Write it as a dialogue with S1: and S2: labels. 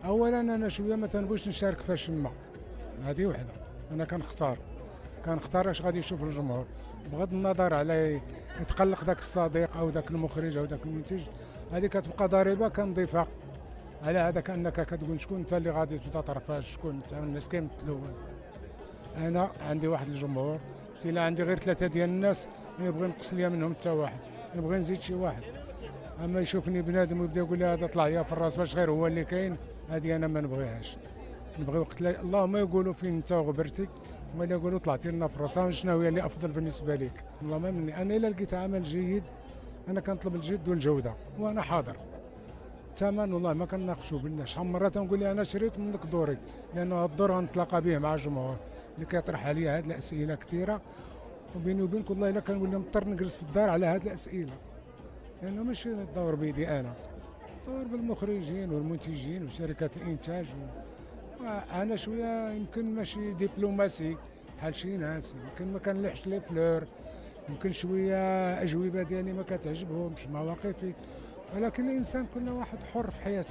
S1: اولا انا شويه ما تنبغيش نشارك في الشمه، هذه وحده. انا كنختار اش غادي يشوف الجمهور، بغض النظر على يتقلق ذاك الصديق او ذاك المخرج او ذاك المنتج. هذه كتبقى ضريبه كنضيفها على هذاك، انك كتقول شكون انت اللي غادي تبدا طرفاش، شكون انت. الناس كيمثلوا. انا عندي واحد الجمهور، قلت الا عندي غير ثلاثه ديال الناس ما يبغي ينقص ليا منهم حتى واحد، يبغي نزيد شي واحد. اما يشوفني بنادم ويبدا يقول لي هذا طلع ليا في الراس واش غير هو اللي كاين، هذه انا ما نبغيهاش. نبغي وقت اللهم يقولوا فين انت وغبرتي، ولا يقولوا طلعتي لنا في الراس شنو هي اللي افضل بالنسبه لك. اللهم مني انا الا لقيت عمل جيد انا كنطلب الجد والجوده وانا حاضر. الثمن والله ما كنناقشوا بالله. شحال من مره تنقول لي انا شريت منك دوري، لانه هاد الدور غنتلاقى به مع الجمهور اللي كيطرح عليا هاد الاسئله كثيره. وبيني وبينك والله الا كنولي مضطر نجلس في الدار على هاد الاسئله، لانه ماشي الدور بيدي انا، الدور بالمخرجين والمنتجين وشركات الانتاج انا شويه يمكن ماشي دبلوماسي بحال شي ناس، يمكن ما كنلحش لي فلور، يمكن شويه اجوبه ديالي ما كتعجبهمش مواقفي. ولكن الانسان كل واحد حر في حياته.